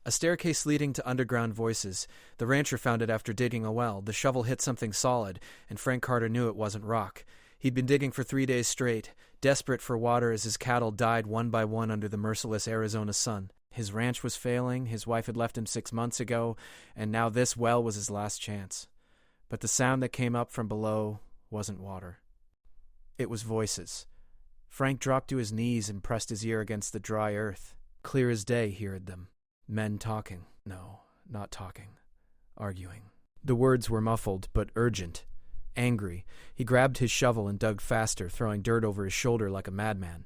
A staircase leading to underground voices. The rancher found it after digging a well. The shovel hit something solid, and Frank Carter knew it wasn't rock. He'd been digging for 3 days straight, desperate for water as his cattle died one by one under the merciless Arizona sun. His ranch was failing, his wife had left him 6 months ago, and now this well was his last chance. But the sound that came up from below wasn't water. It was voices. Frank dropped to his knees and pressed his ear against the dry earth. Clear as day, he heard them. Men talking. No, not talking. Arguing. The words were muffled, but urgent. Angry. He grabbed his shovel and dug faster, throwing dirt over his shoulder like a madman.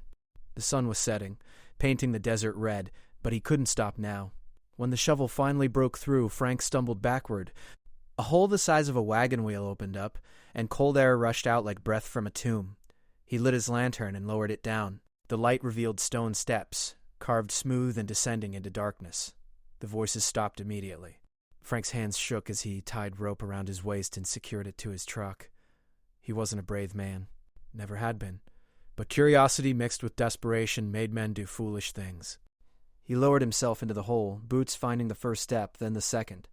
The sun was setting, painting the desert red, but he couldn't stop now. When the shovel finally broke through, Frank stumbled backward. A hole the size of a wagon wheel opened up, and cold air rushed out like breath from a tomb. He lit his lantern and lowered it down. The light revealed stone steps, carved smooth and descending into darkness. The voices stopped immediately. Frank's hands shook as he tied rope around his waist and secured it to his truck. He wasn't a brave man. Never had been. But curiosity mixed with desperation made men do foolish things. He lowered himself into the hole, boots finding the first step, then the second.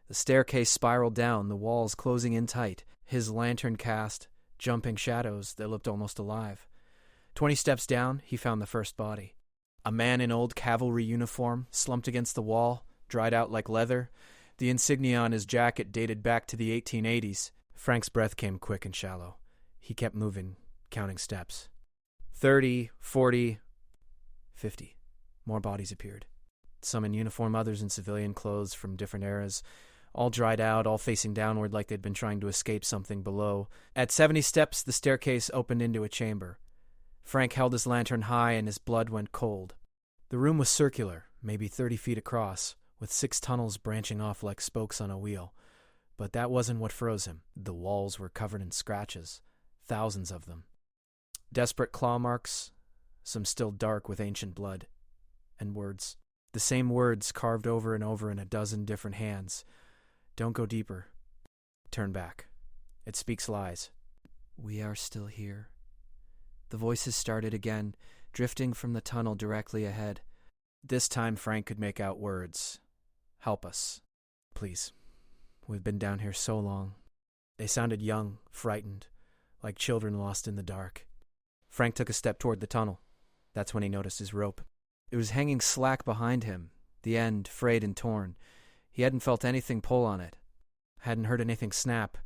The staircase spiraled down, the walls closing in tight. His lantern cast jumping shadows that looked almost alive. 20 steps down, he found the first body. A man in old cavalry uniform, slumped against the wall, dried out like leather. The insignia on his jacket dated back to the 1880s. Frank's breath came quick and shallow. He kept moving, counting steps. 30, 40, 50. More bodies appeared. Some in uniform, others in civilian clothes from different eras. All dried out, all facing downward like they'd been trying to escape something below. At 70 steps, the staircase opened into a chamber. Frank held his lantern high and his blood went cold. The room was circular, maybe 30 feet across, with 6 tunnels branching off like spokes on a wheel. But that wasn't what froze him. The walls were covered in scratches, thousands of them. Desperate claw marks, some still dark with ancient blood. And words. The same words carved over and over in a dozen different hands. Don't go deeper. Turn back. It speaks lies. We are still here. The voices started again, drifting from the tunnel directly ahead. This time Frank could make out words. Help us. Please. We've been down here so long. They sounded young, frightened, like children lost in the dark. Frank took a step toward the tunnel. That's when he noticed his rope. It was hanging slack behind him, the end frayed and torn. He hadn't felt anything pull on it, hadn't heard anything snap,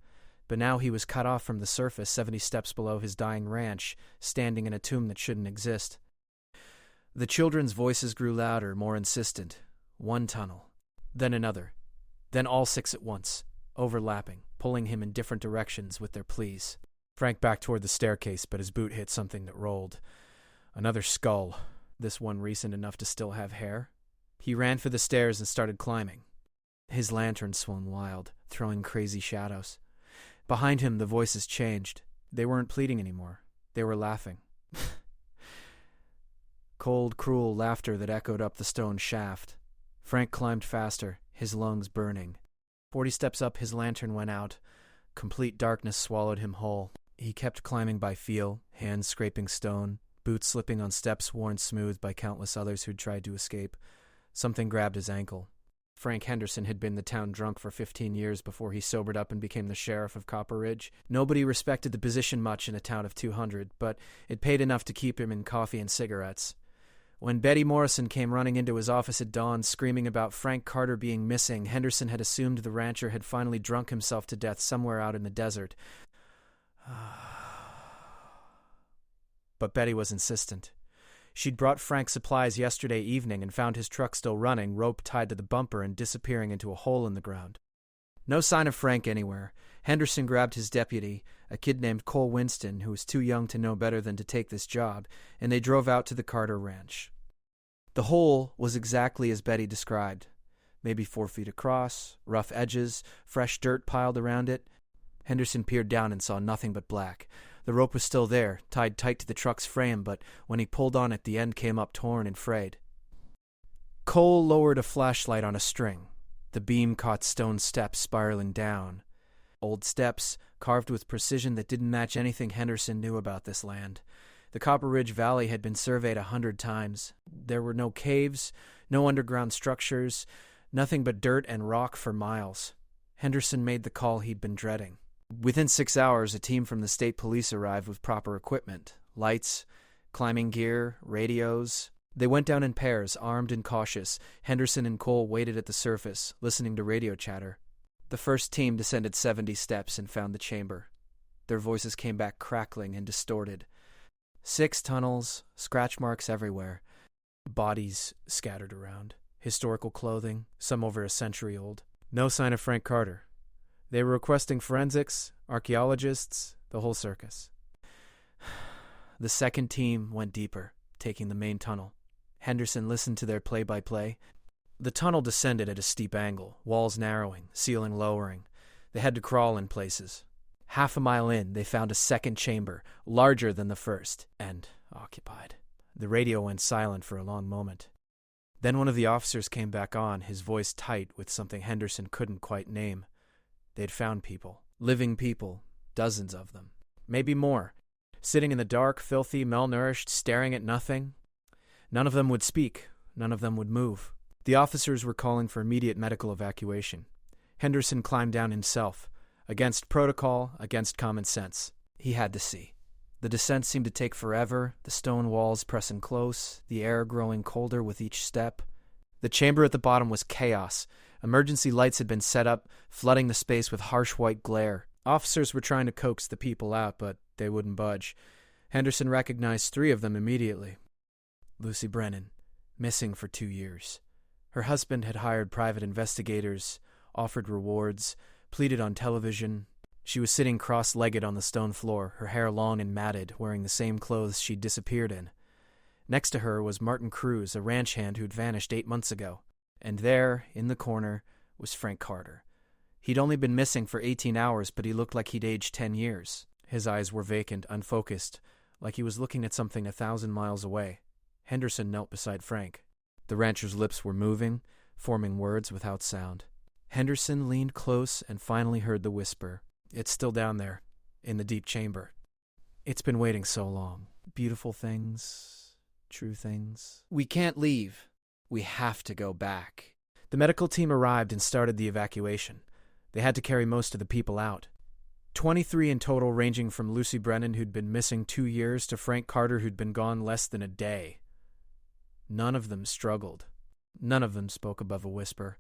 but now he was cut off from the surface 70 steps below his dying ranch, standing in a tomb that shouldn't exist. The children's voices grew louder, more insistent. One tunnel, then another, then all 6 at once, overlapping, pulling him in different directions with their pleas. Frank backed toward the staircase, but his boot hit something that rolled. Another skull, this one recent enough to still have hair. He ran for the stairs and started climbing. His lantern swung wild, throwing crazy shadows. Behind him, the voices changed. They weren't pleading anymore. They were laughing. Cold, cruel laughter that echoed up the stone shaft. Frank climbed faster, his lungs burning. 40 steps up, his lantern went out. Complete darkness swallowed him whole. He kept climbing by feel, hands scraping stone, boots slipping on steps worn smooth by countless others who'd tried to escape. Something grabbed his ankle. Frank Henderson had been the town drunk for 15 years before he sobered up and became the sheriff of Copper Ridge. Nobody respected the position much in a town of 200, but it paid enough to keep him in coffee and cigarettes. When Betty Morrison came running into his office at dawn screaming about Frank Carter being missing, Henderson had assumed the rancher had finally drunk himself to death somewhere out in the desert. But Betty was insistent. She'd brought Frank supplies yesterday evening and found his truck still running, rope tied to the bumper and disappearing into a hole in the ground. No sign of Frank anywhere. Henderson grabbed his deputy, a kid named Cole Winston, who was too young to know better than to take this job, and they drove out to the Carter Ranch. The hole was exactly as Betty described. Maybe 4 feet across, rough edges, fresh dirt piled around it. Henderson peered down and saw nothing but black. The rope was still there, tied tight to the truck's frame, but when he pulled on it, the end came up torn and frayed. Cole lowered a flashlight on a string. The beam caught stone steps spiraling down. Old steps, carved with precision that didn't match anything Henderson knew about this land. The Copper Ridge Valley had been surveyed 100 times. There were no caves, no underground structures, Nothing but dirt and rock for miles. Henderson made the call he'd been dreading. Within 6 hours, a team from the state police arrived with proper equipment, lights, climbing gear, radios. They went down in pairs, armed and cautious. Henderson and Cole waited at the surface, listening to radio chatter. The first team descended 70 steps and found the chamber. Their voices came back crackling and distorted. 6 tunnels, scratch marks everywhere. Bodies scattered around. Historical clothing, some over a century old. No sign of Frank Carter. They were requesting forensics, archaeologists, the whole circus. The second team went deeper, taking the main tunnel. Henderson listened to their play-by-play. The tunnel descended at a steep angle, walls narrowing, ceiling lowering. They had to crawl in places. Half a mile in, they found a second chamber, larger than the first, and occupied. The radio went silent for a long moment. Then one of the officers came back on, his voice tight with something Henderson couldn't quite name. They'd found people. Living people. Dozens of them. Maybe more. Sitting in the dark, filthy, malnourished, staring at nothing. None of them would speak. None of them would move. The officers were calling for immediate medical evacuation. Henderson climbed down himself. Against protocol, against common sense. He had to see. The descent seemed to take forever, the stone walls pressing close, the air growing colder with each step. The chamber at the bottom was chaos. Emergency lights had been set up, flooding the space with harsh white glare. Officers were trying to coax the people out, but they wouldn't budge. Henderson recognized 3 of them immediately. Lucy Brennan, missing for 2 years. Her husband had hired private investigators, offered rewards, pleaded on television. She was sitting cross-legged on the stone floor, her hair long and matted, wearing the same clothes she'd disappeared in. Next to her was Martin Cruz, a ranch hand who'd vanished 8 months ago. And there, in the corner, was Frank Carter. He'd only been missing for 18 hours, but he looked like he'd aged 10 years. His eyes were vacant, unfocused, like he was looking at something 1,000 miles away. Henderson knelt beside Frank. The rancher's lips were moving, forming words without sound. Henderson leaned close and finally heard the whisper. It's still down there, in the deep chamber. It's been waiting so long. Beautiful things, true things. We can't leave. We have to go back. The medical team arrived and started the evacuation. They had to carry most of the people out. 23 in total, ranging from Lucy Brennan, who'd been missing 2 years, to Frank Carter, who'd been gone less than a day. None of them struggled. None of them spoke above a whisper.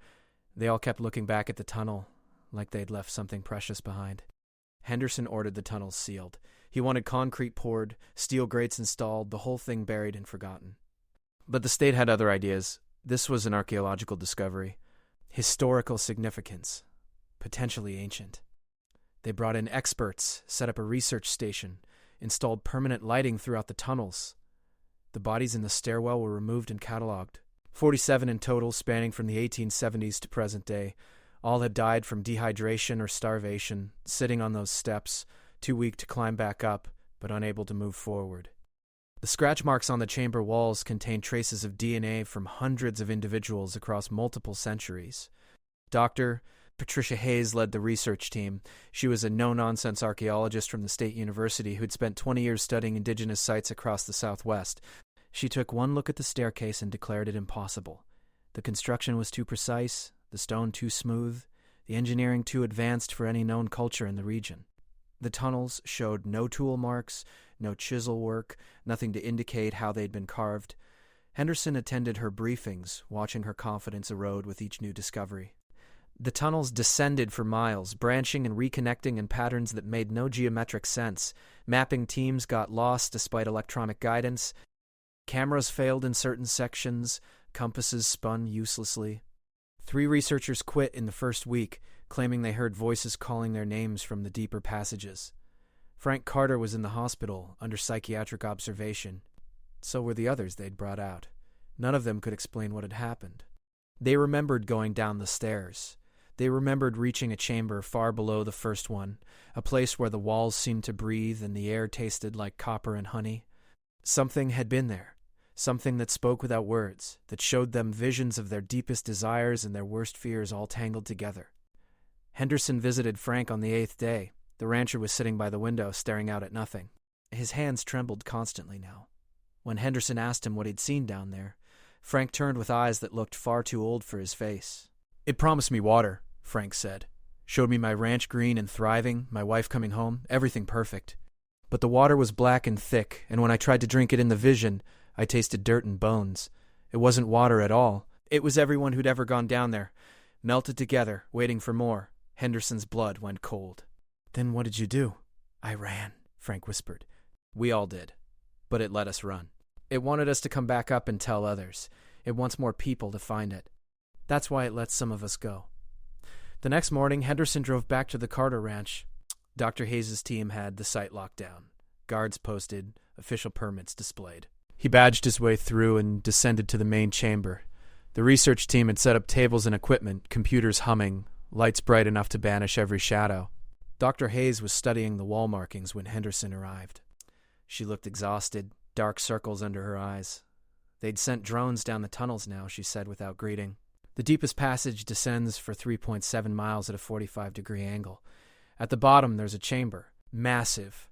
They all kept looking back at the tunnel, like they'd left something precious behind. Henderson ordered the tunnels sealed. He wanted concrete poured, steel grates installed, the whole thing buried and forgotten. But the state had other ideas. This was an archaeological discovery. Historical significance. Potentially ancient. They brought in experts, set up a research station, installed permanent lighting throughout the tunnels. The bodies in the stairwell were removed and catalogued. 47 in total, spanning from the 1870s to present day. All had died from dehydration or starvation, sitting on those steps, too weak to climb back up, but unable to move forward. The scratch marks on the chamber walls contained traces of DNA from hundreds of individuals across multiple centuries. Dr. Patricia Hayes led the research team. She was a no-nonsense archaeologist from the State University who'd spent 20 years studying indigenous sites across the Southwest. She took one look at the staircase and declared it impossible. The construction was too precise, the stone too smooth, the engineering too advanced for any known culture in the region. The tunnels showed no tool marks, no chisel work, nothing to indicate how they'd been carved. Henderson attended her briefings, watching her confidence erode with each new discovery. The tunnels descended for miles, branching and reconnecting in patterns that made no geometric sense. Mapping teams got lost despite electronic guidance. Cameras failed in certain sections. Compasses spun uselessly. 3 researchers quit in the first week, claiming they heard voices calling their names from the deeper passages. Frank Carter was in the hospital, under psychiatric observation. So were the others they'd brought out. None of them could explain what had happened. They remembered going down the stairs. They remembered reaching a chamber far below the first one, a place where the walls seemed to breathe and the air tasted like copper and honey. Something had been there, something that spoke without words, that showed them visions of their deepest desires and their worst fears all tangled together. Henderson visited Frank on the 8th day. The rancher was sitting by the window, staring out at nothing. His hands trembled constantly now. When Henderson asked him what he'd seen down there, Frank turned with eyes that looked far too old for his face. It promised me water, Frank said. Showed me my ranch green and thriving, my wife coming home, everything perfect. But the water was black and thick, and when I tried to drink it in the vision, I tasted dirt and bones. It wasn't water at all. It was everyone who'd ever gone down there, melted together, waiting for more. Henderson's blood went cold. Then what did you do? I ran, Frank whispered. We all did. But it let us run. It wanted us to come back up and tell others. It wants more people to find it. That's why it lets some of us go. The next morning, Henderson drove back to the Carter Ranch. Dr. Hayes' team had the site locked down. Guards posted, official permits displayed. He badged his way through and descended to the main chamber. The research team had set up tables and equipment, computers humming, lights bright enough to banish every shadow. Dr. Hayes was studying the wall markings when Henderson arrived. She looked exhausted, dark circles under her eyes. They'd sent drones down the tunnels now, she said without greeting. The deepest passage descends for 3.7 miles at a 45-degree angle. At the bottom, there's a chamber. Massive.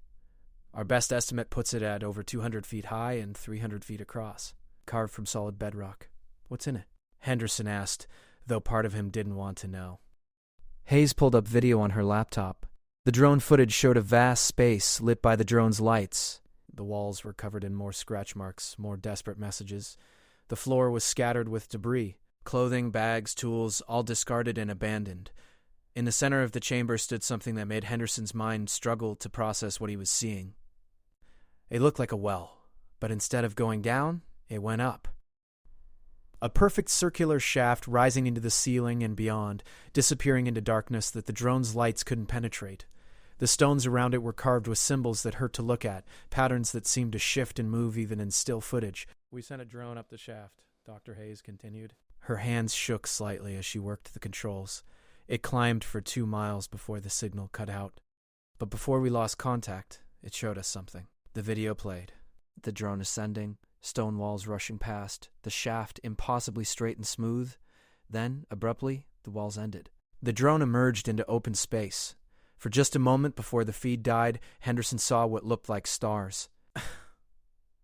Our best estimate puts it at over 200 feet high and 300 feet across. Carved from solid bedrock. What's in it? Henderson asked, though part of him didn't want to know. Hayes pulled up video on her laptop. The drone footage showed a vast space lit by the drone's lights. The walls were covered in more scratch marks, more desperate messages. The floor was scattered with debris. Clothing, bags, tools, all discarded and abandoned. In the center of the chamber stood something that made Henderson's mind struggle to process what he was seeing. It looked like a well, but instead of going down, it went up. A perfect circular shaft rising into the ceiling and beyond, disappearing into darkness that the drone's lights couldn't penetrate. The stones around it were carved with symbols that hurt to look at, patterns that seemed to shift and move even in still footage. We sent a drone up the shaft, Dr. Hayes continued. Her hands shook slightly as she worked the controls. It climbed for 2 miles before the signal cut out. But before we lost contact, it showed us something. The video played. The drone ascending, stone walls rushing past, the shaft impossibly straight and smooth. Then, abruptly, the walls ended. The drone emerged into open space. For just a moment before the feed died, Henderson saw what looked like stars.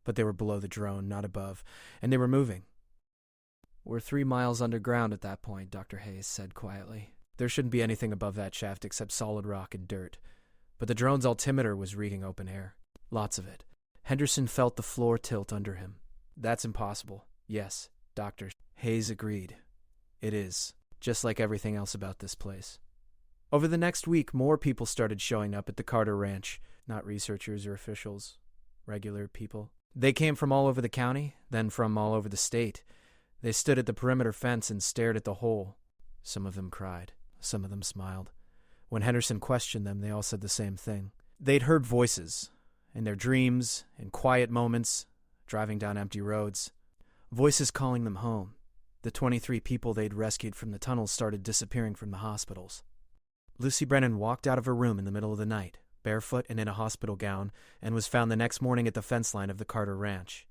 But they were below the drone, not above, and they were moving. We're 3 miles underground at that point, Dr. Hayes said quietly. There shouldn't be anything above that shaft except solid rock and dirt. But the drone's altimeter was reading open air. Lots of it. Henderson felt the floor tilt under him. That's impossible. Yes, Dr. Hayes agreed. It is, just like everything else about this place. Over the next week, more people started showing up at the Carter Ranch. Not researchers or officials. Regular people. They came from all over the county, then from all over the state. They stood at the perimeter fence and stared at the hole. Some of them cried. Some of them smiled. When Henderson questioned them, they all said the same thing. They'd heard voices, in their dreams, in quiet moments, driving down empty roads. Voices calling them home. The 23 people they'd rescued from the tunnels started disappearing from the hospitals. Lucy Brennan walked out of her room in the middle of the night, barefoot and in a hospital gown, and was found the next morning at the fence line of the Carter Ranch.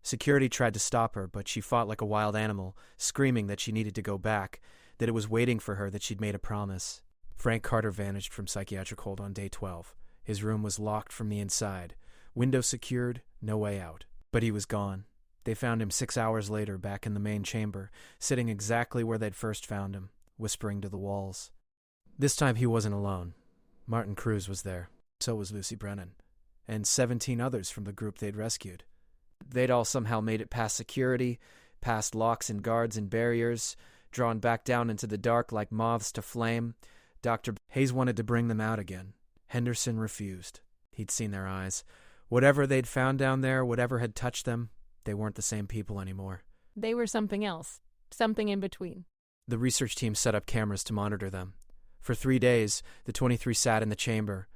Security tried to stop her, but she fought like a wild animal, screaming that she needed to go back, that it was waiting for her, that she'd made a promise. Frank Carter vanished from psychiatric hold on day 12. His room was locked from the inside. Window secured, no way out. But he was gone. They found him 6 hours later back in the main chamber, sitting exactly where they'd first found him, whispering to the walls. This time he wasn't alone. Martin Cruz was there. So was Lucy Brennan. And 17 others from the group they'd rescued. They'd all somehow made it past security, past locks and guards and barriers, drawn back down into the dark like moths to flame. Dr. Hayes wanted to bring them out again. Henderson refused. He'd seen their eyes. Whatever they'd found down there, whatever had touched them, they weren't the same people anymore. They were something else. Something in between. The research team set up cameras to monitor them. For 3 days, the 23 sat in the chamber,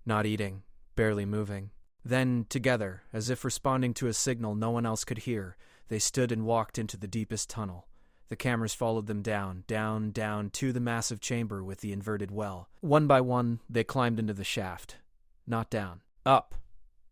not eating, barely moving. Then, together, as if responding to a signal no one else could hear, they stood and walked into the deepest tunnel. The cameras followed them down, down, down to the massive chamber with the inverted well. One by one, they climbed into the shaft. Not down. Up.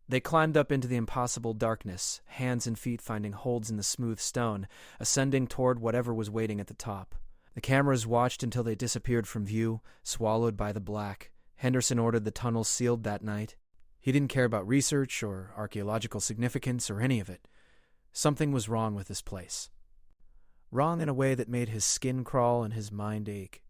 They climbed up into the impossible darkness, hands and feet finding holds in the smooth stone, ascending toward whatever was waiting at the top. The cameras watched until they disappeared from view, swallowed by the black. Henderson ordered the tunnels sealed that night. He didn't care about research or archaeological significance or any of it. Something was wrong with this place. wrong in a way that made his skin crawl and his mind ache.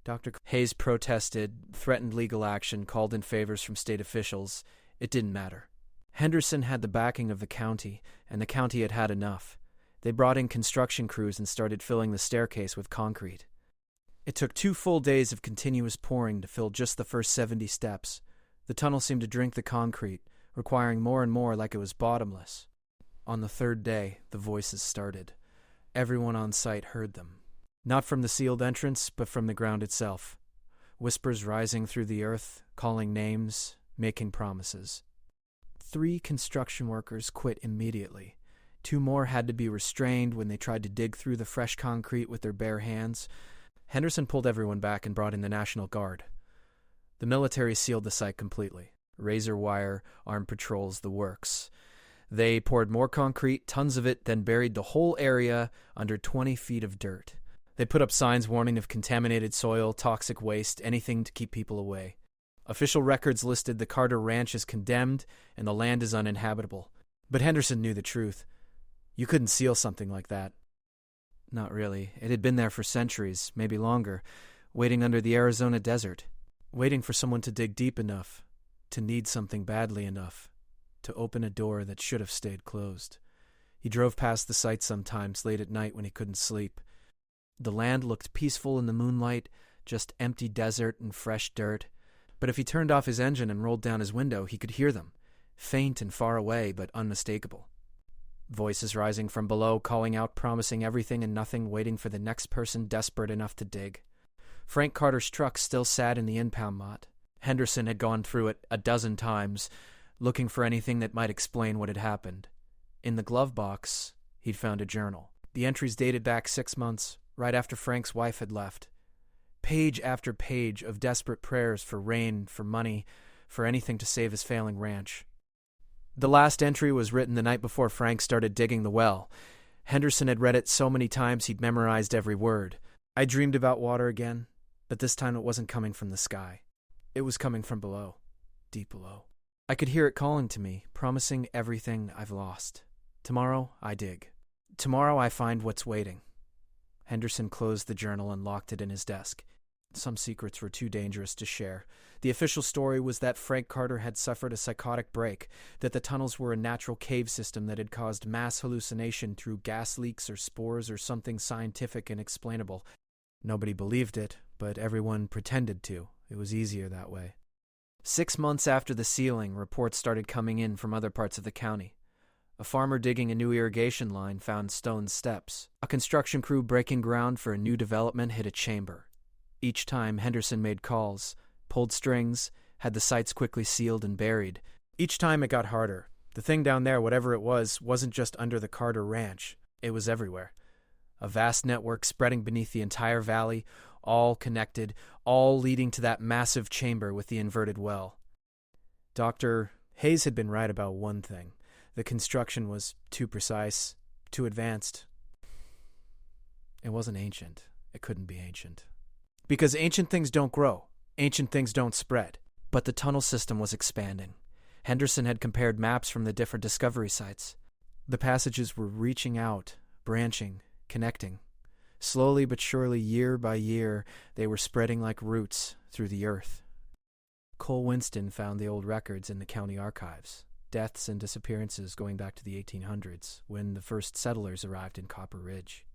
Dr. Hayes protested, threatened legal action, called in favors from state officials. It didn't matter. Henderson had the backing of the county, and the county had had enough. They brought in construction crews and started filling the staircase with concrete. It took 2 full days of continuous pouring to fill just the first 70 steps. The tunnel seemed to drink the concrete, requiring more and more like it was bottomless. On the 3rd day, the voices started. Everyone on site heard them. Not from the sealed entrance, but from the ground itself. Whispers rising through the earth, calling names, making promises. 3 construction workers quit immediately. 2 more had to be restrained when they tried to dig through the fresh concrete with their bare hands. Henderson pulled everyone back and brought in the National Guard. The military sealed the site completely. Razor wire, armed patrols, the works. They poured more concrete, tons of it, then buried the whole area under 20 feet of dirt. They put up signs warning of contaminated soil, toxic waste, anything to keep people away. Official records listed the Carter Ranch as condemned and the land as uninhabitable. But Henderson knew the truth. You couldn't seal something like that. Not really. It had been there for centuries, maybe longer, waiting under the Arizona desert, waiting for someone to dig deep enough, to need something badly enough, to open a door that should have stayed closed. He drove past the site sometimes late at night when he couldn't sleep. The land looked peaceful in the moonlight, just empty desert and fresh dirt. But if he turned off his engine and rolled down his window, he could hear them, faint and far away, but unmistakable. Voices rising from below, calling out, promising everything and nothing, waiting for the next person desperate enough to dig. Frank Carter's truck still sat in the impound lot. Henderson had gone through it a dozen times, looking for anything that might explain what had happened. In the glove box, he'd found a journal. The entries dated back 6 months, right after Frank's wife had left. Page after page of desperate prayers for rain, for money, for anything to save his failing ranch. The last entry was written the night before Frank started digging the well. Henderson had read it so many times he'd memorized every word. I dreamed about water again, but this time it wasn't coming from the sky. It was coming from below, deep below. I could hear it calling to me, promising everything I've lost. Tomorrow, I dig. Tomorrow, I find what's waiting. Henderson closed the journal and locked it in his desk. Some secrets were too dangerous to share. The official story was that Frank Carter had suffered a psychotic break, that the tunnels were a natural cave system that had caused mass hallucination through gas leaks or spores or something scientific and explainable. Nobody believed it, but everyone pretended to. It was easier that way. 6 months after the sealing, reports started coming in from other parts of the county. A farmer digging a new irrigation line found stone steps. A construction crew breaking ground for a new development hit a chamber. Each time, Henderson made calls, pulled strings, had the sites quickly sealed and buried. Each time it got harder. The thing down there, whatever it was, wasn't just under the Carter Ranch. It was everywhere. A vast network spreading beneath the entire valley, all connected, all leading to that massive chamber with the inverted well. Dr. Hayes had been right about one thing. The construction was too precise, too advanced. It wasn't ancient. It couldn't be ancient. Because ancient things don't grow. Ancient things don't spread. But the tunnel system was expanding. Henderson had compared maps from the different discovery sites. The passages were reaching out, branching, connecting. Slowly but surely, year by year, they were spreading like roots through the earth. Cole Winston found the old records in the county archives. Deaths and disappearances going back to the 1800s, when the first settlers arrived in Copper Ridge.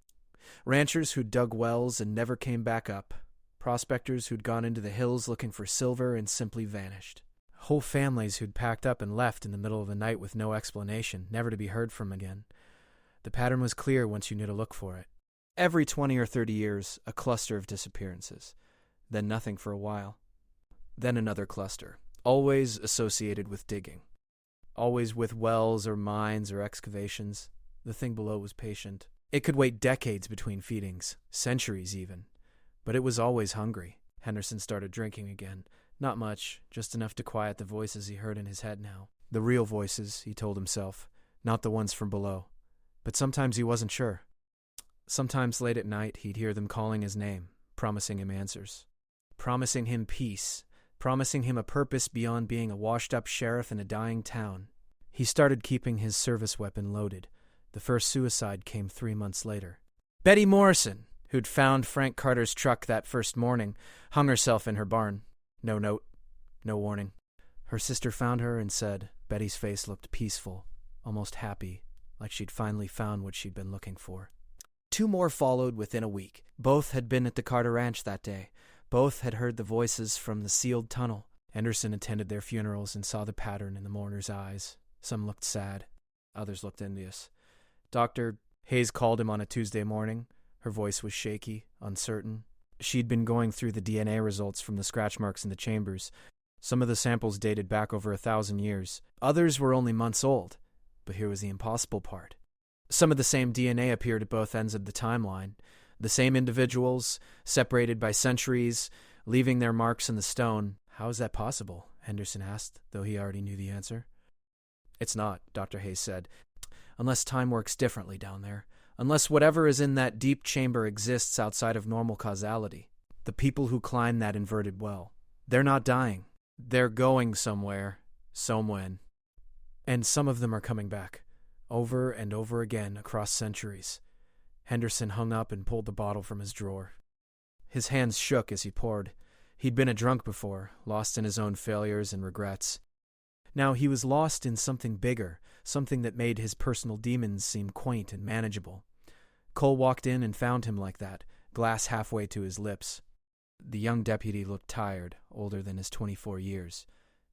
Ranchers who'd dug wells and never came back up. Prospectors who'd gone into the hills looking for silver and simply vanished. Whole families who'd packed up and left in the middle of the night with no explanation, never to be heard from again. The pattern was clear once you knew to look for it. Every 20 or 30 years, a cluster of disappearances. Then nothing for a while. Then another cluster, always associated with digging. Always with wells or mines or excavations. The thing below was patient. It could wait decades between feedings, centuries even. But it was always hungry. Henderson started drinking again. Not much, just enough to quiet the voices he heard in his head now. The real voices, he told himself, not the ones from below. But sometimes he wasn't sure. Sometimes late at night he'd hear them calling his name, promising him answers. Promising him peace. Promising him a purpose beyond being a washed-up sheriff in a dying town. He started keeping his service weapon loaded. The first suicide came 3 months later. Betty Morrison, who'd found Frank Carter's truck that first morning, hung herself in her barn. No note, no warning. Her sister found her and said Betty's face looked peaceful, almost happy, like she'd finally found what she'd been looking for. 2 more followed within a week. Both had been at the Carter Ranch that day. Both had heard the voices from the sealed tunnel. Henderson attended their funerals and saw the pattern in the mourners' eyes. Some looked sad. Others looked envious. Dr. Hayes called him on a Tuesday morning. Her voice was shaky, uncertain. She'd been going through the DNA results from the scratch marks in the chambers. Some of the samples dated back over 1,000 years. Others were only months old. But here was the impossible part. Some of the same DNA appeared at both ends of the timeline. The same individuals, separated by centuries, leaving their marks in the stone. How is that possible? Henderson asked, though he already knew the answer. It's not, Dr. Hayes said, unless time works differently down there. Unless whatever is in that deep chamber exists outside of normal causality. The people who climb that inverted well. They're not dying. They're going somewhere, somewhen. And some of them are coming back. Over and over again across centuries. Henderson hung up and pulled the bottle from his drawer. His hands shook as he poured. He'd been a drunk before, lost in his own failures and regrets. Now he was lost in something bigger, something that made his personal demons seem quaint and manageable. Cole walked in and found him like that, glass halfway to his lips. The young deputy looked tired, older than his 24 years.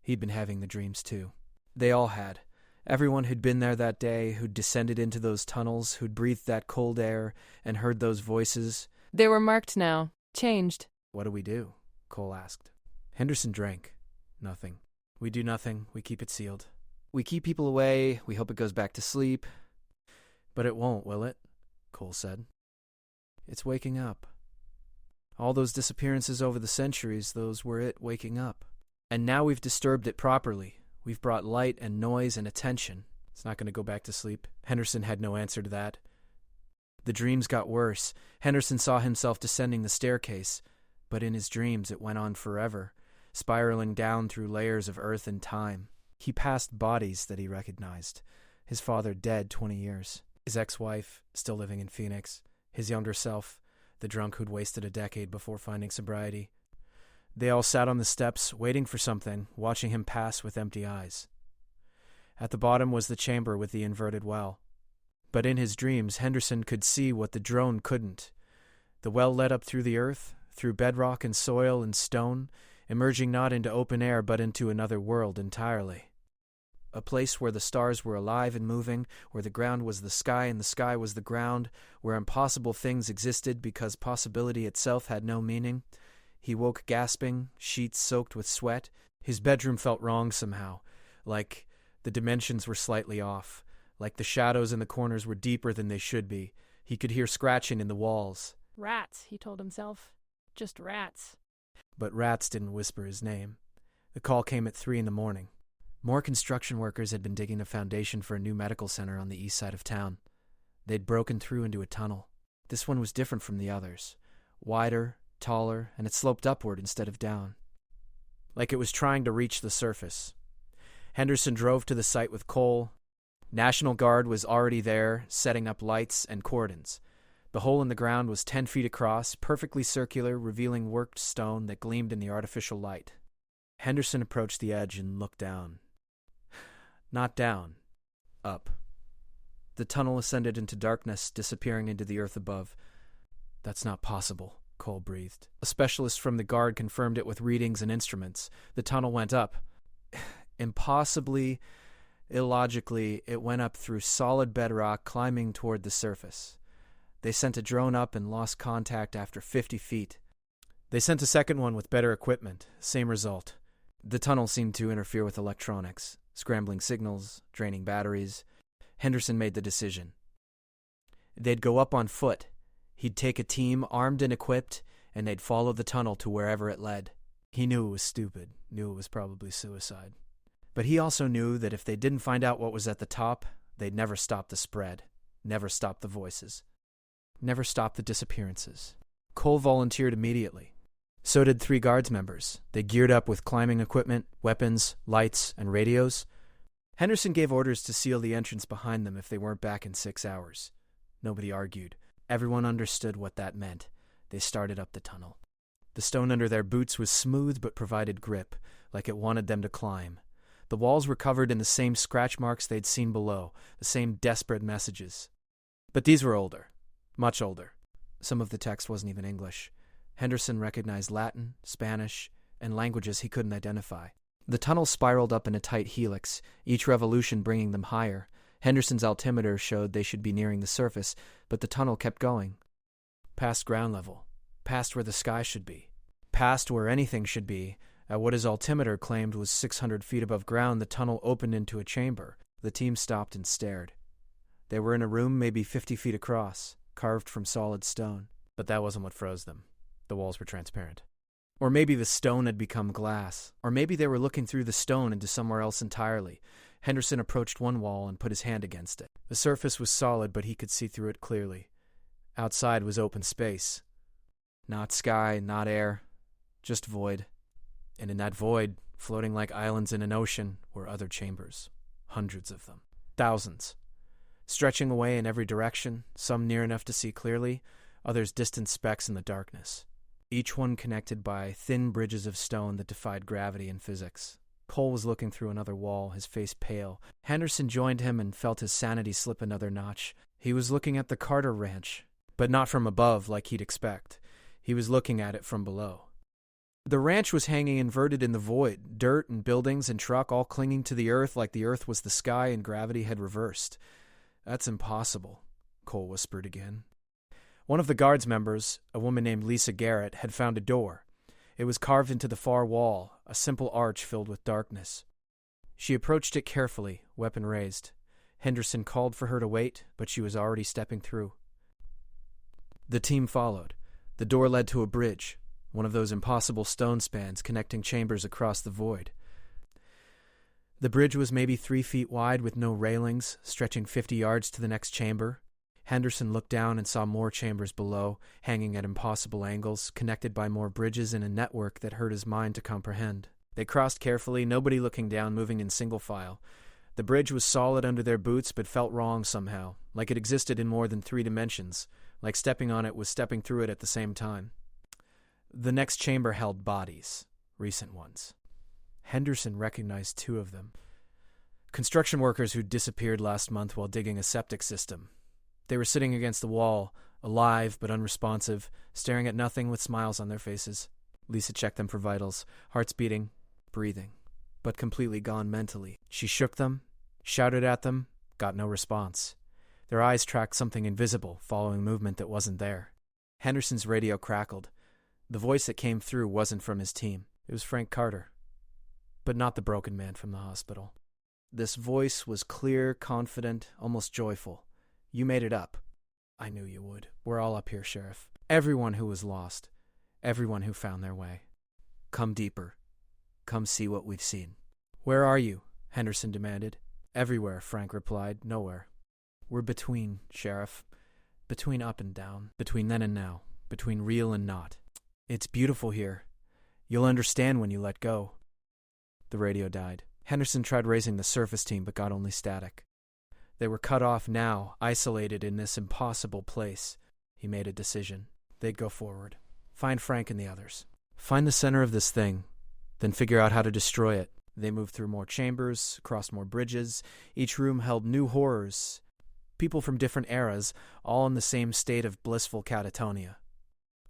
He'd been having the dreams too. They all had. Everyone who'd been there that day, who'd descended into those tunnels, who'd breathed that cold air and heard those voices. They were marked now. Changed. What do? Cole asked. Henderson drank. Nothing. We do nothing. We keep it sealed. We keep people away. We hope it goes back to sleep. But it won't, will it? Cole said. It's waking up. All those disappearances over the centuries, those were it waking up. And now we've disturbed it properly. We've brought light and noise and attention. It's not going to go back to sleep. Henderson had no answer to that. The dreams got worse. Henderson saw himself descending the staircase, but in his dreams it went on forever, spiraling down through layers of earth and time. He passed bodies that he recognized. His father dead 20 years. His ex-wife, still living in Phoenix. His younger self, the drunk who'd wasted a decade before finding sobriety. They all sat on the steps, waiting for something, watching him pass with empty eyes. At the bottom was the chamber with the inverted well. But in his dreams, Henderson could see what the drone couldn't. The well led up through the earth, through bedrock and soil and stone, emerging not into open air but into another world entirely. A place where the stars were alive and moving, where the ground was the sky and the sky was the ground, where impossible things existed because possibility itself had no meaning. He woke gasping, sheets soaked with sweat. His bedroom felt wrong somehow, like the dimensions were slightly off, like the shadows in the corners were deeper than they should be. He could hear scratching in the walls. Rats, he told himself. Just rats. But rats didn't whisper his name. The call came at 3 a.m. More construction workers had been digging a foundation for a new medical center on the east side of town. They'd broken through into a tunnel. This one was different from the others. Wider, taller, and it sloped upward instead of down. Like it was trying to reach the surface. Henderson drove to the site with Cole. National Guard was already there, setting up lights and cordons. The hole in the ground was 10 feet across, perfectly circular, revealing worked stone that gleamed in the artificial light. Henderson approached the edge and looked down. Not down. Up. The tunnel ascended into darkness, disappearing into the earth above. That's not possible, Cole breathed. A specialist from the guard confirmed it with readings and instruments. The tunnel went up. Impossibly, illogically, it went up through solid bedrock, climbing toward the surface. They sent a drone up and lost contact after 50 feet. They sent a second one with better equipment. Same result. The tunnel seemed to interfere with electronics, scrambling signals, draining batteries. Henderson made the decision. They'd go up on foot. He'd take a team armed and equipped, and they'd follow the tunnel to wherever it led. He knew it was stupid, knew it was probably suicide. But he also knew that if they didn't find out what was at the top, they'd never stop the spread, never stop the voices, never stop the disappearances. Cole volunteered immediately. So did 3 Guards members. They geared up with climbing equipment, weapons, lights, and radios. Henderson gave orders to seal the entrance behind them if they weren't back in 6 hours. Nobody argued. Everyone understood what that meant. They started up the tunnel. The stone under their boots was smooth but provided grip, like it wanted them to climb. The walls were covered in the same scratch marks they'd seen below, the same desperate messages. But these were older. Much older. Some of the text wasn't even English. Henderson recognized Latin, Spanish, and languages he couldn't identify. The tunnel spiraled up in a tight helix, each revolution bringing them higher. Henderson's altimeter showed they should be nearing the surface, but the tunnel kept going. Past ground level. Past where the sky should be. Past where anything should be. At what his altimeter claimed was 600 feet above ground, the tunnel opened into a chamber. The team stopped and stared. They were in a room maybe 50 feet across, carved from solid stone. But that wasn't what froze them. The walls were transparent. Or maybe the stone had become glass. Or maybe they were looking through the stone into somewhere else entirely. Henderson approached one wall and put his hand against it. The surface was solid, but he could see through it clearly. Outside was open space. Not sky, not air, just void. And in that void, floating like islands in an ocean, were other chambers. Hundreds of them. Thousands. Stretching away in every direction, some near enough to see clearly, others distant specks in the darkness. Each one connected by thin bridges of stone that defied gravity and physics. Cole was looking through another wall, his face pale. Henderson joined him and felt his sanity slip another notch. He was looking at the Carter Ranch, but not from above like he'd expect. He was looking at it from below. The ranch was hanging inverted in the void, dirt and buildings and truck all clinging to the earth like the earth was the sky and gravity had reversed. "That's impossible," Cole whispered again. One of the guards members, a woman named Lisa Garrett, had found a door. It was carved into the far wall, a simple arch filled with darkness. She approached it carefully, weapon raised. Henderson called for her to wait, but she was already stepping through. The team followed. The door led to a bridge, one of those impossible stone spans connecting chambers across the void. The bridge was maybe 3 feet wide with no railings, stretching 50 yards to the next chamber. Henderson looked down and saw more chambers below, hanging at impossible angles, connected by more bridges in a network that hurt his mind to comprehend. They crossed carefully, nobody looking down, moving in single file. The bridge was solid under their boots, but felt wrong somehow, like it existed in more than 3 dimensions, like stepping on it was stepping through it at the same time. The next chamber held bodies, recent ones. Henderson recognized 2 of them. Construction workers who'd disappeared last month while digging a septic system. They were sitting against the wall, alive but unresponsive, staring at nothing with smiles on their faces. Lisa checked them for vitals, hearts beating, breathing, but completely gone mentally. She shook them, shouted at them, got no response. Their eyes tracked something invisible, following movement that wasn't there. Henderson's radio crackled. The voice that came through wasn't from his team. It was Frank Carter, but not the broken man from the hospital. This voice was clear, confident, almost joyful. "You made it up." "I knew you would. We're all up here, Sheriff. Everyone who was lost. Everyone who found their way. Come deeper. Come see what we've seen." "Where are you?" Henderson demanded. "Everywhere," Frank replied. "Nowhere. We're between, Sheriff. Between up and down. Between then and now. Between real and not. It's beautiful here. You'll understand when you let go." The radio died. Henderson tried raising the surface team, but got only static. They were cut off now, isolated in this impossible place. He made a decision. They'd go forward. Find Frank and the others. Find the center of this thing, then figure out how to destroy it. They moved through more chambers, crossed more bridges. Each room held new horrors. People from different eras, all in the same state of blissful catatonia.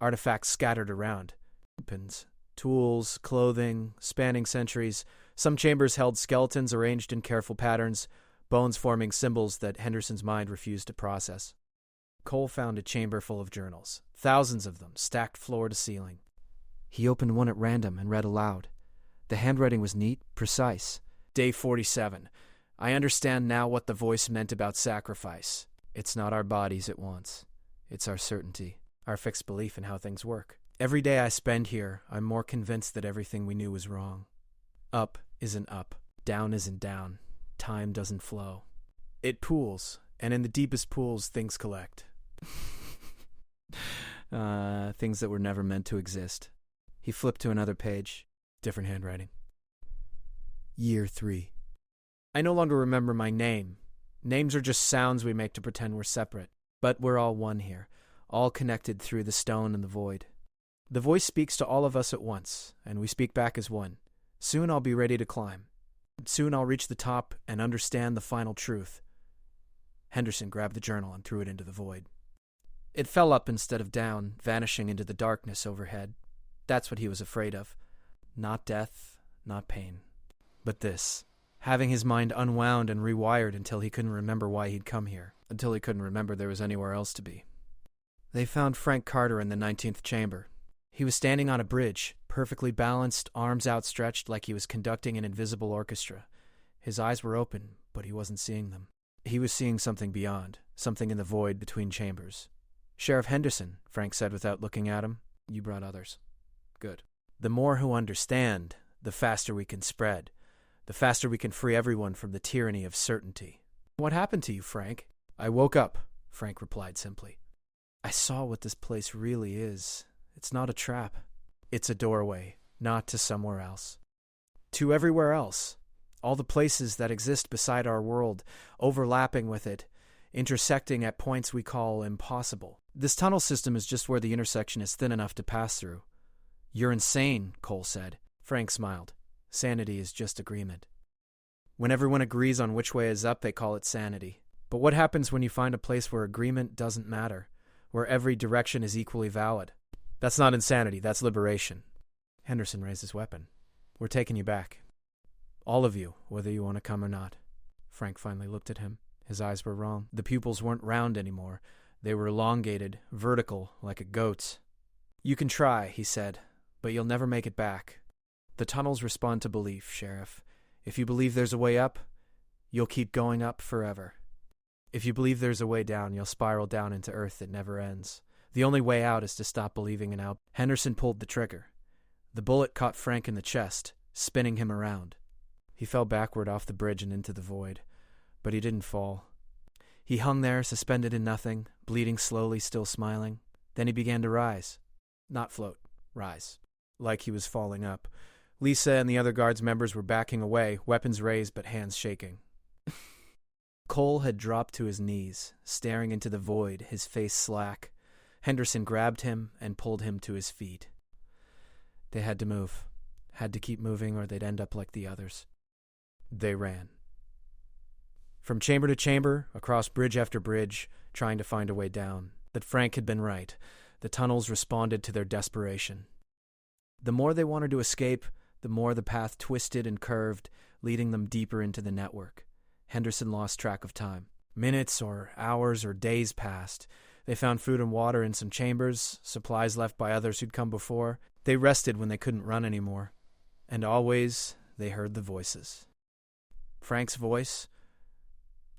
Artifacts scattered around. Weapons, tools, clothing, spanning centuries. Some chambers held skeletons arranged in careful patterns, bones forming symbols that Henderson's mind refused to process. Cole found a chamber full of journals, thousands of them, stacked floor to ceiling. He opened one at random and read aloud. The handwriting was neat, precise. Day 47. I understand now what the voice meant about sacrifice. It's not our bodies it wants. It's our certainty, our fixed belief in how things work. Every day I spend here, I'm more convinced that everything we knew was wrong. Up isn't up. Down isn't down. Time doesn't flow. It pools, and in the deepest pools, things collect. Things that were never meant to exist. He flipped to another page. Different handwriting. Year 3. I no longer remember my name. Names are just sounds we make to pretend we're separate. But we're all one here. all connected through the stone and the void. The voice speaks to all of us at once, and we speak back as one. Soon I'll be ready to climb. Soon I'll reach the top and understand the final truth. Henderson grabbed the journal and threw it into the void. It fell up instead of down, vanishing into the darkness overhead. That's what he was afraid of. Not death, not pain, but this. Having his mind unwound and rewired until he couldn't remember why he'd come here, until he couldn't remember there was anywhere else to be. They found Frank Carter in the 19th chamber. He was standing on a bridge, perfectly balanced, arms outstretched like he was conducting an invisible orchestra. His eyes were open, but he wasn't seeing them. He was seeing something beyond, something in the void between chambers. "Sheriff Henderson," Frank said without looking at him, "you brought others." "Good. The more who understand, the faster we can spread. The faster we can free everyone from the tyranny of certainty." "What happened to you, Frank?" "I woke up," Frank replied simply. "I saw what this place really is. It's not a trap. It's a doorway, not to somewhere else. To everywhere else. All the places that exist beside our world, overlapping with it, intersecting at points we call impossible. This tunnel system is just where the intersection is thin enough to pass through." "You're insane," Cole said. Frank smiled. "Sanity is just agreement. When everyone agrees on which way is up, they call it sanity. But what happens when you find a place where agreement doesn't matter, where every direction is equally valid? That's not insanity, that's liberation." Henderson raised his weapon. "We're taking you back. All of you, whether you want to come or not." Frank finally looked at him. His eyes were wrong. The pupils weren't round anymore. They were elongated, vertical, like a goat's. "You can try," he said, "but you'll never make it back. The tunnels respond to belief, Sheriff. If you believe there's a way up, you'll keep going up forever. If you believe there's a way down, you'll spiral down into earth that never ends. The only way out is to stop believing in out." Henderson pulled the trigger. The bullet caught Frank in the chest, spinning him around. He fell backward off the bridge and into the void, but he didn't fall. He hung there, suspended in nothing, bleeding slowly, still smiling. Then he began to rise. Not float, rise. Like he was falling up. Lisa and the other guards members were backing away, weapons raised but hands shaking. Cole had dropped to his knees, staring into the void, his face slack. Henderson grabbed him and pulled him to his feet. They had to move. Had to keep moving or they'd end up like the others. They ran. From chamber to chamber, across bridge after bridge, trying to find a way down. But Frank had been right. The tunnels responded to their desperation. The more they wanted to escape, the more the path twisted and curved, leading them deeper into the network. Henderson lost track of time. Minutes or hours or days passed. They found food and water in some chambers, supplies left by others who'd come before. They rested when they couldn't run anymore. And always they heard the voices. Frank's voice,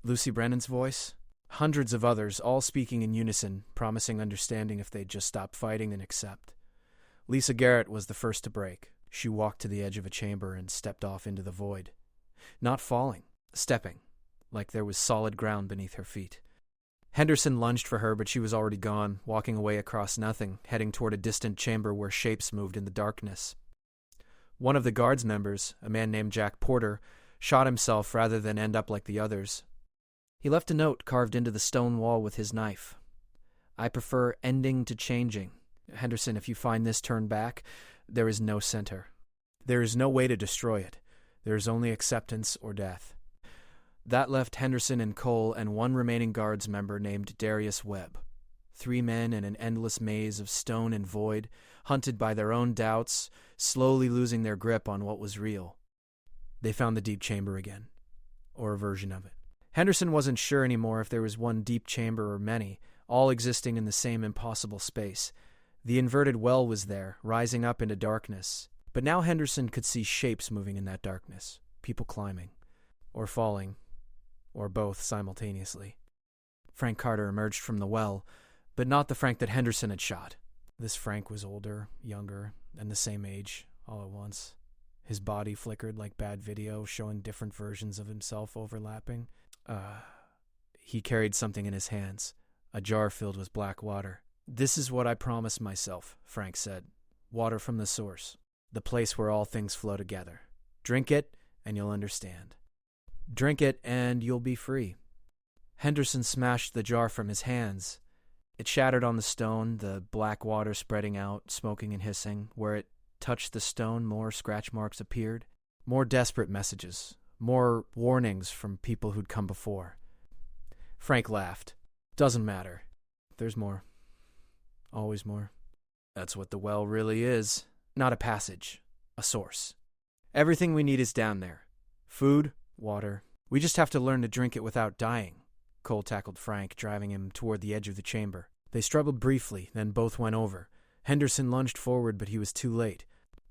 Lucy Brennan's voice, hundreds of others, all speaking in unison, promising understanding if they'd just stop fighting and accept. Lisa Garrett was the first to break. She walked to the edge of a chamber and stepped off into the void. Not falling, stepping, like there was solid ground beneath her feet. Henderson lunged for her, but she was already gone, walking away across nothing, heading toward a distant chamber where shapes moved in the darkness. One of the guards members, a man named Jack Porter, shot himself rather than end up like the others. He left a note carved into the stone wall with his knife. "I prefer ending to changing. Henderson, if you find this, turn back. There is no center. There is no way to destroy it. There is only acceptance or death." That left Henderson and Cole and one remaining guards member named Darius Webb. 3 men in an endless maze of stone and void, hunted by their own doubts, slowly losing their grip on what was real. They found the deep chamber again, or a version of it. Henderson wasn't sure anymore if there was one deep chamber or many, all existing in the same impossible space. The inverted well was there, rising up into darkness. But now Henderson could see shapes moving in that darkness, people climbing, or falling, or both simultaneously. Frank Carter emerged from the well, but not the Frank that Henderson had shot. This Frank was older, younger, and the same age, all at once. His body flickered like bad video, showing different versions of himself overlapping. He carried something in his hands, a jar filled with black water. "This is what I promised myself," Frank said. "Water from the source, the place where all things flow together. Drink it, and you'll understand. Drink it, and you'll be free." Henderson smashed the jar from his hands. It shattered on the stone, the black water spreading out, smoking and hissing. Where it touched the stone, more scratch marks appeared. More desperate messages. More warnings from people who'd come before. Frank laughed. Doesn't matter. There's more. Always more. That's what the well really is. Not a passage. A source. Everything we need is down there. Food, water. We just have to learn to drink it without dying. Cole tackled Frank, driving him toward the edge of the chamber. They struggled briefly, then both went over. Henderson lunged forward, but he was too late.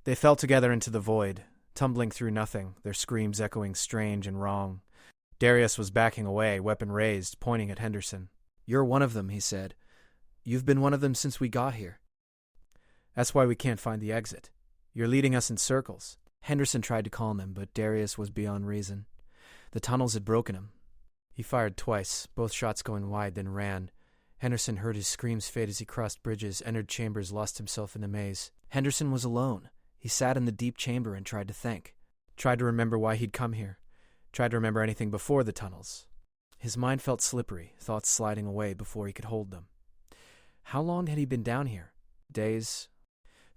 They fell together into the void, tumbling through nothing, their screams echoing strange and wrong. Darius was backing away, weapon raised, pointing at Henderson. "You're one of them," he said. "You've been one of them since we got here. That's why we can't find the exit. You're leading us in circles." Henderson tried to calm him, but Darius was beyond reason. The tunnels had broken him. He fired twice, both shots going wide, then ran. Henderson heard his screams fade as he crossed bridges, entered chambers, lost himself in the maze. Henderson was alone. He sat in the deep chamber and tried to think. Tried to remember why he'd come here. Tried to remember anything before the tunnels. His mind felt slippery, thoughts sliding away before he could hold them. How long had he been down here? Days?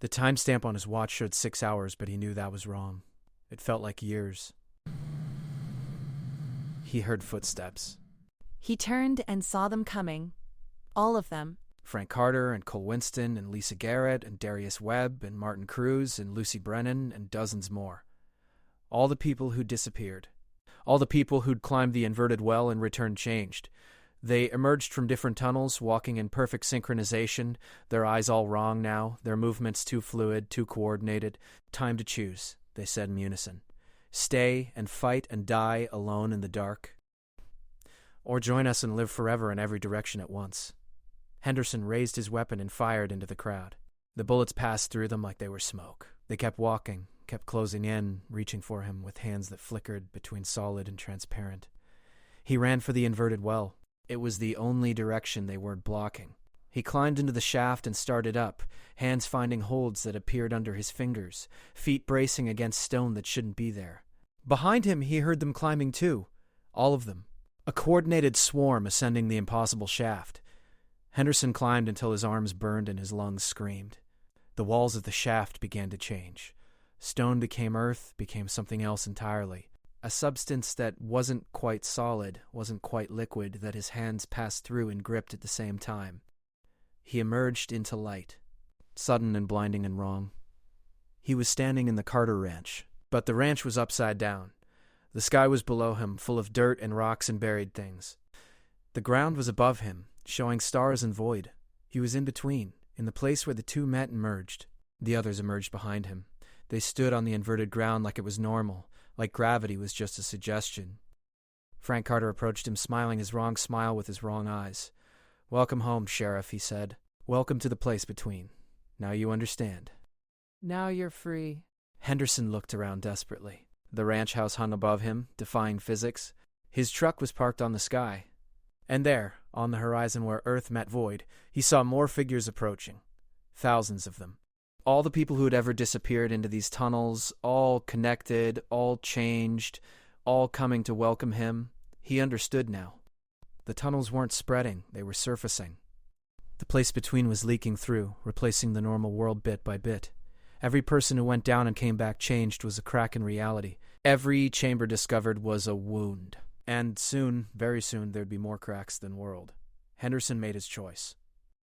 The timestamp on his watch showed 6 hours, but he knew that was wrong. It felt like years. He heard footsteps. He turned and saw them coming. All of them. Frank Carter and Cole Winston and Lisa Garrett and Darius Webb and Martin Cruz and Lucy Brennan and dozens more. All the people who'd disappeared. All the people who'd climbed the inverted well and returned changed. They emerged from different tunnels, walking in perfect synchronization, their eyes all wrong now, their movements too fluid, too coordinated. "Time to choose," they said in unison. "Stay and fight and die alone in the dark, or join us and live forever in every direction at once." Henderson raised his weapon and fired into the crowd. The bullets passed through them like they were smoke. They kept walking, kept closing in, reaching for him with hands that flickered between solid and transparent. He ran for the inverted well. It was the only direction they weren't blocking. He climbed into the shaft and started up, hands finding holds that appeared under his fingers, feet bracing against stone that shouldn't be there. Behind him, he heard them climbing too. All of them. A coordinated swarm ascending the impossible shaft. Henderson climbed until his arms burned and his lungs screamed. The walls of the shaft began to change. Stone became earth, became something else entirely. A substance that wasn't quite solid, wasn't quite liquid, that his hands passed through and gripped at the same time. He emerged into light, sudden and blinding and wrong. He was standing in the Carter Ranch, but the ranch was upside down. The sky was below him, full of dirt and rocks and buried things. The ground was above him, showing stars and void. He was in between, in the place where the two met and merged. The others emerged behind him. They stood on the inverted ground like it was normal, like gravity was just a suggestion. Frank Carter approached him, smiling his wrong smile with his wrong eyes. "Welcome home, Sheriff," he said. "Welcome to the place between. Now you understand." Now you're free. Henderson looked around desperately. The ranch house hung above him, defying physics. His truck was parked on the sky. And there, on the horizon where earth met void, he saw more figures approaching. Thousands of them. All the people who had ever disappeared into these tunnels, all connected, all changed, all coming to welcome him. He understood now. The tunnels weren't spreading, they were surfacing. The place between was leaking through, replacing the normal world bit by bit. Every person who went down and came back changed was a crack in reality. Every chamber discovered was a wound. And soon, very soon, there'd be more cracks than world. Henderson made his choice.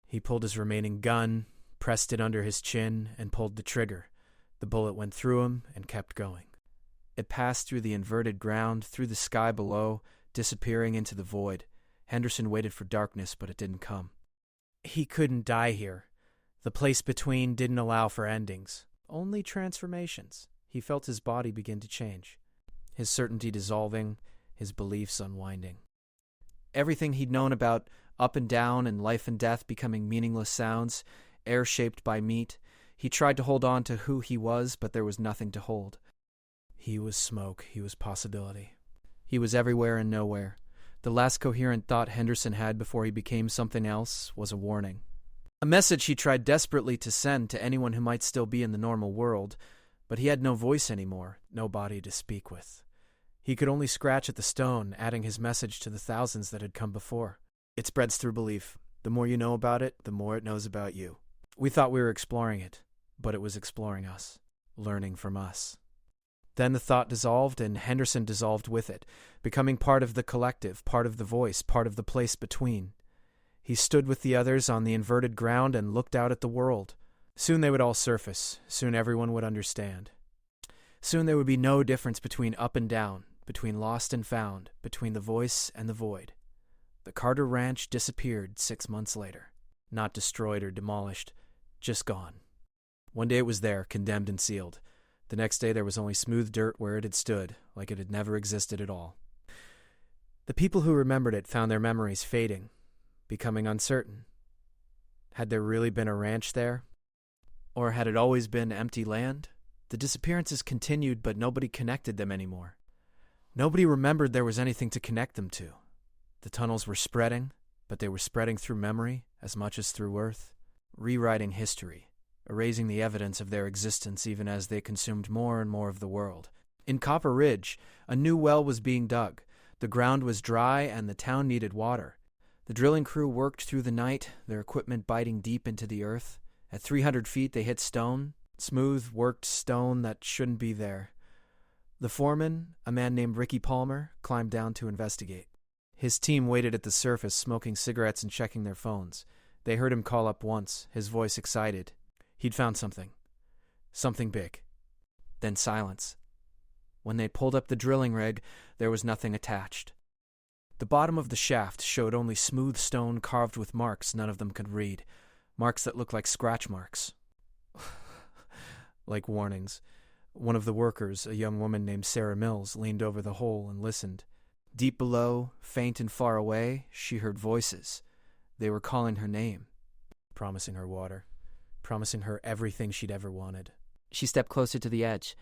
He pulled his remaining gun, pressed it under his chin, and pulled the trigger. The bullet went through him and kept going. It passed through the inverted ground, through the sky below, disappearing into the void. Henderson waited for darkness, but it didn't come. He couldn't die here. The place between didn't allow for endings, only transformations. He felt his body begin to change, his certainty dissolving, his beliefs unwinding. Everything he'd known about up and down and life and death becoming meaningless sounds, air shaped by meat. He tried to hold on to who he was, but there was nothing to hold. He was smoke. He was possibility. He was everywhere and nowhere. The last coherent thought Henderson had before he became something else was a warning. A message he tried desperately to send to anyone who might still be in the normal world, but he had no voice anymore, no body to speak with. He could only scratch at the stone, adding his message to the thousands that had come before. It spreads through belief. The The more you know about it, the more it knows about you. We thought we were exploring it, but it was exploring us, learning from us. Then the thought dissolved, and Henderson dissolved with it, becoming part of the collective, part of the voice, part of the place between. He stood with the others on the inverted ground and looked out at the world. Soon they would all surface. Soon everyone would understand. Soon there would be no difference between up and down, between lost and found, between the voice and the void. The Carter Ranch disappeared 6 months later. Not destroyed or demolished, just gone. One day it was there, condemned and sealed. The next day there was only smooth dirt where it had stood, like it had never existed at all. The people who remembered it found their memories fading, becoming uncertain. Had there really been a ranch there? Or had it always been empty land? The disappearances continued, but nobody connected them anymore. Nobody remembered there was anything to connect them to. The tunnels were spreading, but they were spreading through memory as much as through earth, rewriting history, erasing the evidence of their existence even as they consumed more and more of the world. In Copper Ridge, a new well was being dug. The ground was dry and the town needed water. The drilling crew worked through the night, their equipment biting deep into the earth. At 300 feet they hit stone, smooth, worked stone that shouldn't be there. The foreman, a man named Ricky Palmer, climbed down to investigate. His team waited at the surface, smoking cigarettes and checking their phones. They heard him call up once, his voice excited. He'd found something. Something big. Then silence. When they pulled up the drilling rig, there was nothing attached. The bottom of the shaft showed only smooth stone carved with marks none of them could read. Marks that looked like scratch marks. Like warnings. One of the workers, a young woman named Sarah Mills, leaned over the hole and listened. Deep below, faint and far away, she heard voices. They were calling her name, promising her water, promising her everything she'd ever wanted. She stepped closer to the edge.